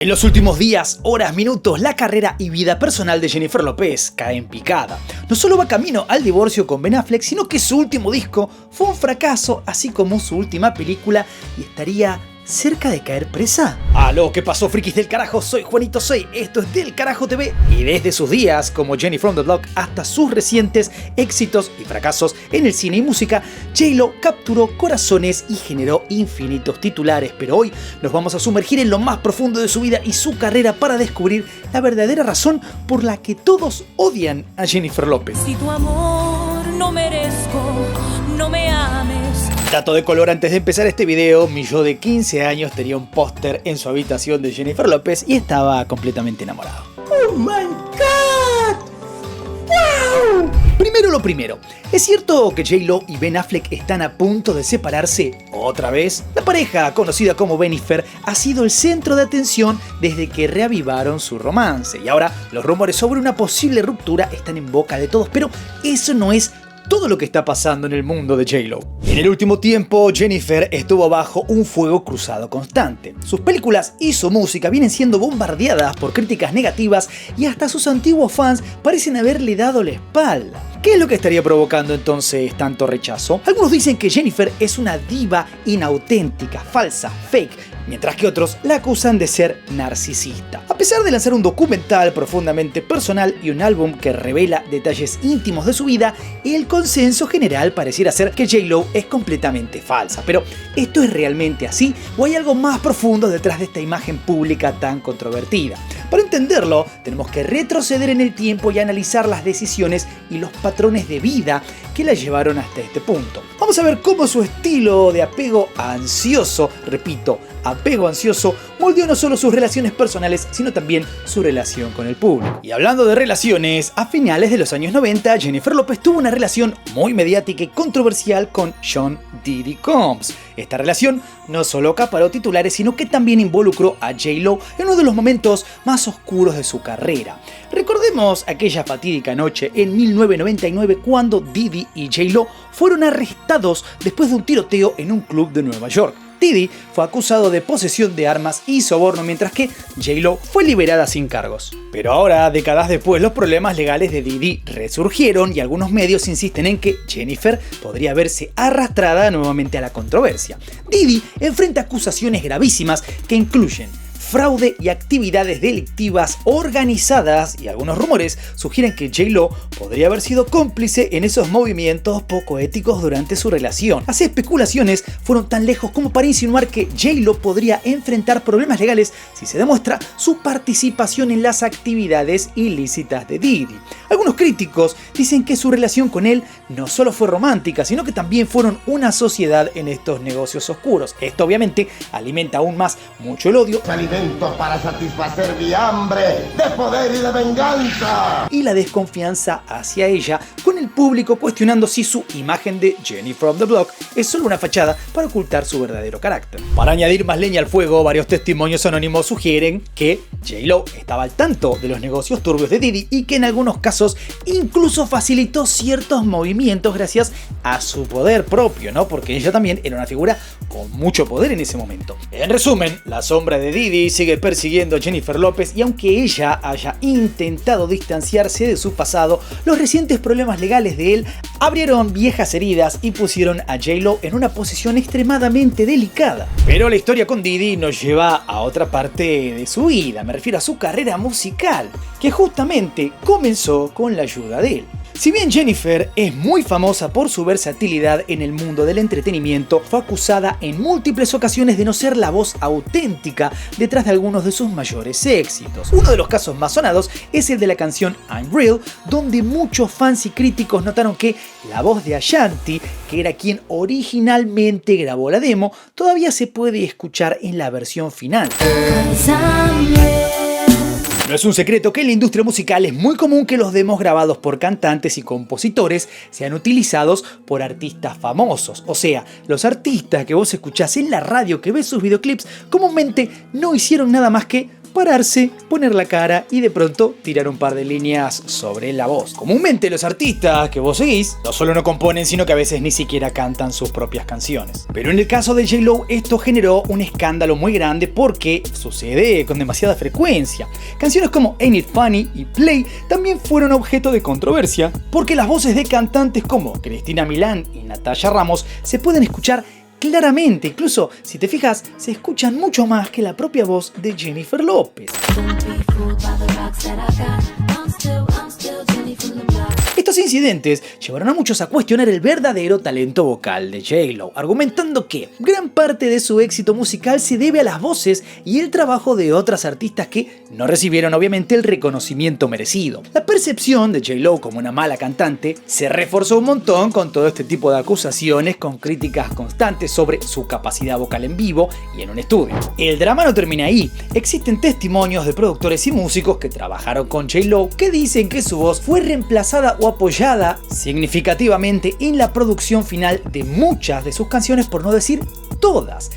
En los últimos días, horas, minutos, la carrera y vida personal de Jennifer López cae en picada. No solo va camino al divorcio con Ben Affleck, sino que su último disco fue un fracaso, así como su última película, y estaría cerca de caer presa. Aló, ¿qué pasó, frikis del carajo? Soy Juanito Sey, esto es Del Carajo TV, y desde sus días como Jenny from the Block hasta sus recientes éxitos y fracasos en el cine y música, J-Lo capturó corazones y generó infinitos titulares, pero hoy nos vamos a sumergir en lo más profundo de su vida y su carrera para descubrir la verdadera razón por la que todos odian a Jennifer López. Si tu amor no merezco, no me ames. Dato de color antes de empezar este video, mi yo de 15 años tenía un póster en su habitación de Jennifer López y estaba completamente enamorado. ¡Oh my God! ¡Wow! Primero lo primero, ¿es cierto que J-Lo y Ben Affleck están a punto de separarse otra vez? La pareja, conocida como Bennifer, ha sido el centro de atención desde que reavivaron su romance y ahora los rumores sobre una posible ruptura están en boca de todos, pero eso no es todo lo que está pasando en el mundo de J-Lo. En el último tiempo, Jennifer estuvo bajo un fuego cruzado constante. Sus películas y su música vienen siendo bombardeadas por críticas negativas y hasta sus antiguos fans parecen haberle dado la espalda. ¿Qué es lo que estaría provocando entonces tanto rechazo? Algunos dicen que Jennifer es una diva inauténtica, falsa, fake, mientras que otros la acusan de ser narcisista. A pesar de lanzar un documental profundamente personal y un álbum que revela detalles íntimos de su vida, el consenso general pareciera ser que J-Lo es completamente falsa. Pero, ¿esto es realmente así o hay algo más profundo detrás de esta imagen pública tan controvertida? Para entenderlo, tenemos que retroceder en el tiempo y analizar las decisiones y los patrones de vida que la llevaron hasta este punto. Vamos a ver cómo su estilo de apego ansioso, repito, apego ansioso, moldeó no solo sus relaciones personales, sino también su relación con el público. Y hablando de relaciones, a finales de los años 90, Jennifer López tuvo una relación muy mediática y controversial con Sean Diddy Combs. Esta relación no solo acaparó titulares, sino que también involucró a J-Lo en uno de los momentos más oscuros de su carrera. Recordemos aquella fatídica noche en 1999 cuando Diddy y J-Lo fueron arrestados después de un tiroteo en un club de Nueva York. Diddy fue acusado de posesión de armas y soborno, mientras que J-Lo fue liberada sin cargos. Pero ahora, décadas después, los problemas legales de Diddy resurgieron y algunos medios insisten en que Jennifer podría verse arrastrada nuevamente a la controversia. Diddy enfrenta acusaciones gravísimas que incluyen fraude y actividades delictivas organizadas, y algunos rumores sugieren que J-Lo podría haber sido cómplice en esos movimientos poco éticos durante su relación. Las especulaciones fueron tan lejos como para insinuar que J-Lo podría enfrentar problemas legales si se demuestra su participación en las actividades ilícitas de Diddy. Algunos críticos dicen que su relación con él no solo fue romántica, sino que también fueron una sociedad en estos negocios oscuros. Esto obviamente alimenta aún más mucho el odio para satisfacer mi hambre de poder y de venganza y la desconfianza hacia ella, con el público cuestionando si su imagen de Jenny from the Block es solo una fachada para ocultar su verdadero carácter. Para añadir más leña al fuego, varios testimonios anónimos sugieren que J-Lo estaba al tanto de los negocios turbios de Diddy y que en algunos casos incluso facilitó ciertos movimientos gracias a su poder propio, ¿no? Porque ella también era una figura con mucho poder en ese momento. En resumen, la sombra de Diddy sigue persiguiendo a Jennifer López y aunque ella haya intentado distanciarse de su pasado, los recientes problemas legales de él abrieron viejas heridas y pusieron a J-Lo en una posición extremadamente delicada. Pero la historia con Diddy nos lleva a otra parte de su vida, me refiero a su carrera musical, que justamente comenzó con la ayuda de él. Si bien Jennifer es muy famosa por su versatilidad en el mundo del entretenimiento, fue acusada en múltiples ocasiones de no ser la voz auténtica detrás de algunos de sus mayores éxitos. Uno de los casos más sonados es el de la canción I'm Real, donde muchos fans y críticos notaron que la voz de Ashanti, que era quien originalmente grabó la demo, todavía se puede escuchar en la versión final. No es un secreto que en la industria musical es muy común que los demos grabados por cantantes y compositores sean utilizados por artistas famosos. O sea, los artistas que vos escuchás en la radio, que ves sus videoclips, comúnmente no hicieron nada más que pararse, poner la cara y de pronto tirar un par de líneas sobre la voz. Comúnmente los artistas que vos seguís no solo no componen, sino que a veces ni siquiera cantan sus propias canciones. Pero en el caso de J-Lo esto generó un escándalo muy grande porque sucede con demasiada frecuencia. Canciones como Ain't It Funny y Play también fueron objeto de controversia porque las voces de cantantes como Cristina Milán y Natalia Ramos se pueden escuchar claramente, incluso si te fijas se escuchan mucho más que la propia voz de Jennifer López. Estos incidentes llevaron a muchos a cuestionar el verdadero talento vocal de J-Lo, argumentando que gran parte de su éxito musical se debe a las voces y el trabajo de otras artistas que no recibieron obviamente el reconocimiento merecido. La percepción de J-Lo como una mala cantante se reforzó un montón con todo este tipo de acusaciones, con críticas constantes sobre su capacidad vocal en vivo y en un estudio. El drama no termina ahí. Existen testimonios de productores y músicos que trabajaron con J-Lo que dicen que su voz fue reemplazada o apoyada significativamente en la producción final de muchas de sus canciones, por no decir todas.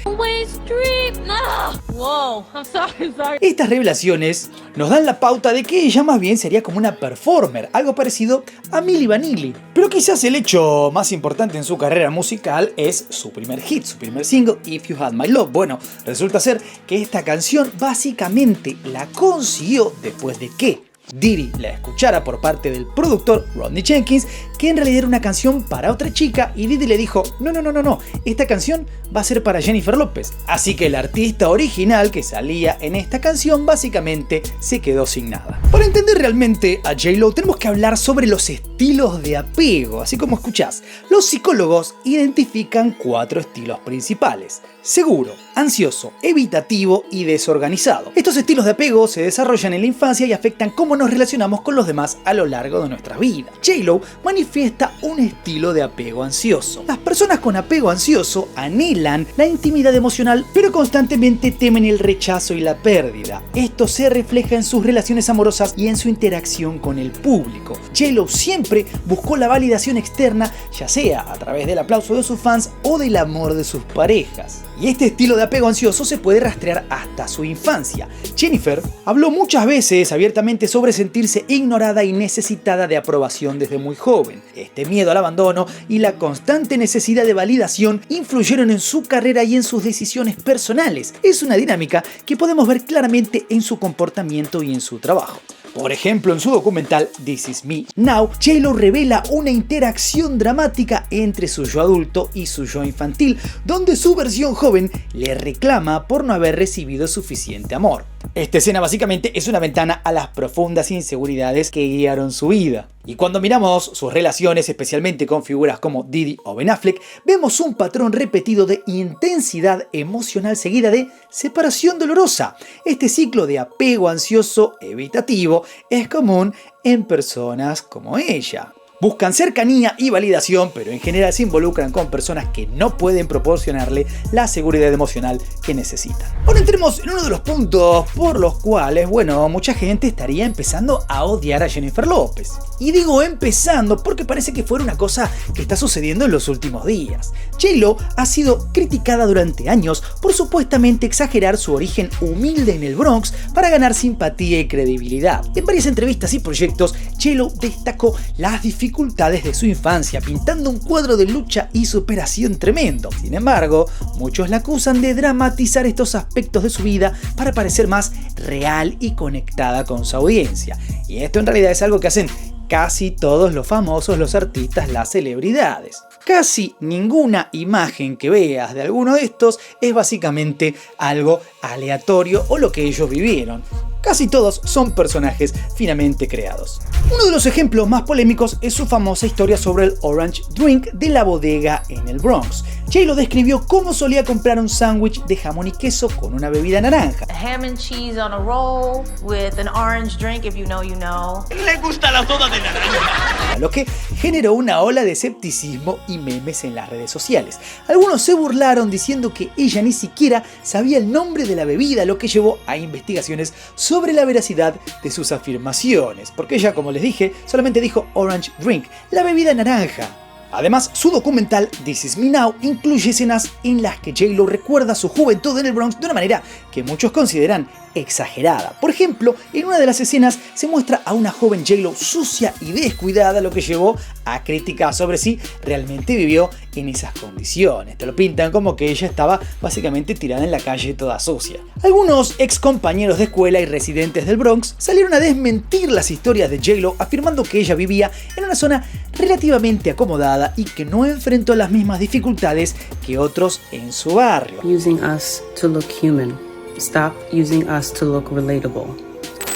Estas revelaciones nos dan la pauta de que ella más bien sería como una performer, algo parecido a Milli Vanilli. Pero quizás el hecho más importante en su carrera musical es su primer hit, su primer single, If You Had My Love. Bueno, resulta ser que esta canción básicamente la consiguió después de que Diddy la escuchara por parte del productor Rodney Jenkins, que en realidad era una canción para otra chica, y Diddy le dijo: no, esta canción va a ser para Jennifer López. Así que el artista original que salía en esta canción básicamente se quedó sin nada. Para entender realmente a J-Lo tenemos que hablar sobre los estilos de apego. Así como escuchás, los psicólogos identifican 4 estilos principales: seguro, ansioso, evitativo y desorganizado. Estos estilos de apego se desarrollan en la infancia y afectan cómo nos relacionamos con los demás a lo largo de nuestra vida. J-Lo manifiesta un estilo de apego ansioso. Las personas con apego ansioso anhelan la intimidad emocional, pero constantemente temen el rechazo y la pérdida. Esto se refleja en sus relaciones amorosas y en su interacción con el público. J-Lo siempre buscó la validación externa, ya sea a través del aplauso de sus fans o del amor de sus parejas. Y este estilo de apego ansioso se puede rastrear hasta su infancia. Jennifer habló muchas veces abiertamente sobre sentirse ignorada y necesitada de aprobación desde muy joven. Este miedo al abandono y la constante necesidad de validación influyeron en su carrera y en sus decisiones personales. Es una dinámica que podemos ver claramente en su comportamiento y en su trabajo. Por ejemplo, en su documental This Is Me Now, J-Lo revela una interacción dramática entre su yo adulto y su yo infantil, donde su versión joven le reclama por no haber recibido suficiente amor. Esta escena básicamente es una ventana a las profundas inseguridades que guiaron su vida. Y cuando miramos sus relaciones, especialmente con figuras como Diddy o Ben Affleck, vemos un patrón repetido de intensidad emocional seguida de separación dolorosa. Este ciclo de apego ansioso evitativo es común en personas como ella. Buscan cercanía y validación, pero en general se involucran con personas que no pueden proporcionarle la seguridad emocional que necesitan. Ahora entremos en uno de los puntos por los cuales, mucha gente estaría empezando a odiar a Jennifer López. Y digo empezando porque parece que fuera una cosa que está sucediendo en los últimos días. J-Lo ha sido criticada durante años por supuestamente exagerar su origen humilde en el Bronx para ganar simpatía y credibilidad. En varias entrevistas y proyectos, J-Lo destacó las dificultades de su infancia, pintando un cuadro de lucha y superación tremendo. Sin embargo, muchos la acusan de dramatizar estos aspectos de su vida para parecer más real y conectada con su audiencia. Y esto en realidad es algo que hacen casi todos los famosos, los artistas, las celebridades. Casi ninguna imagen que veas de alguno de estos es básicamente algo aleatorio o lo que ellos vivieron. Casi todos son personajes finamente creados. Uno de los ejemplos más polémicos es su famosa historia sobre el Orange Drink de la bodega en el Bronx. J-Lo describió cómo solía comprar un sándwich de jamón y queso con una bebida naranja. Ham and cheese on a roll with an orange drink, if you know, you know. Le gusta la soda de naranja. Lo que generó una ola de escepticismo y memes en las redes sociales. Algunos se burlaron diciendo que ella ni siquiera sabía el nombre de la bebida, lo que llevó a investigaciones sobre la veracidad de sus afirmaciones, porque ella, como les dije, solamente dijo Orange Drink, la bebida naranja. Además, su documental This Is Me Now incluye escenas en las que J-Lo recuerda su juventud en el Bronx de una manera que muchos consideran exagerada. Por ejemplo, en una de las escenas se muestra a una joven J-Lo sucia y descuidada, lo que llevó a críticas sobre si realmente vivió en esas condiciones. Te lo pintan como que ella estaba básicamente tirada en la calle toda sucia. Algunos ex compañeros de escuela y residentes del Bronx salieron a desmentir las historias de J-Lo, afirmando que ella vivía en una zona relativamente acomodada y que no enfrentó las mismas dificultades que otros en su barrio. Using us to look human. Stop using us to look relatable.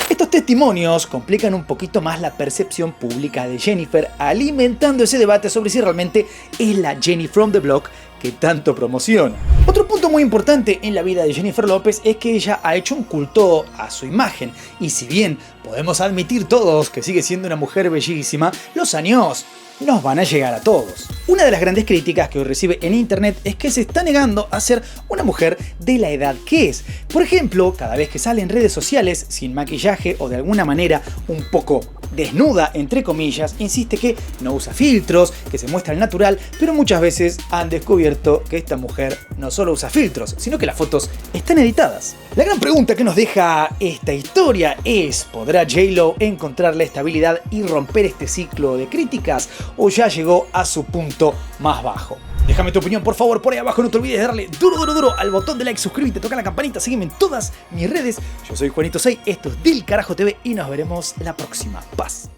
Estos testimonios complican un poquito más la percepción pública de Jennifer, alimentando ese debate sobre si realmente es la Jenny from the Block que tanto promociona. Otro punto muy importante en la vida de Jennifer López es que ella ha hecho un culto a su imagen, y si bien podemos admitir todos que sigue siendo una mujer bellísima, los años nos van a llegar a todos. Una de las grandes críticas que hoy recibe en internet es que se está negando a ser una mujer de la edad que es. Por ejemplo, cada vez que sale en redes sociales sin maquillaje o de alguna manera un poco desnuda, entre comillas, insiste que no usa filtros, que se muestra al natural, pero muchas veces han descubierto que esta mujer no solo usa filtros, sino que las fotos están editadas. La gran pregunta que nos deja esta historia es: ¿podrá J-Lo encontrar la estabilidad y romper este ciclo de críticas, o ya llegó a su punto más bajo? Déjame tu opinión por favor por ahí abajo, no te olvides de darle duro al botón de like, suscríbete, toca la campanita, sígueme en todas mis redes. Yo soy Juanito 6, esto es Del Carajo TV y nos veremos la próxima. Paz.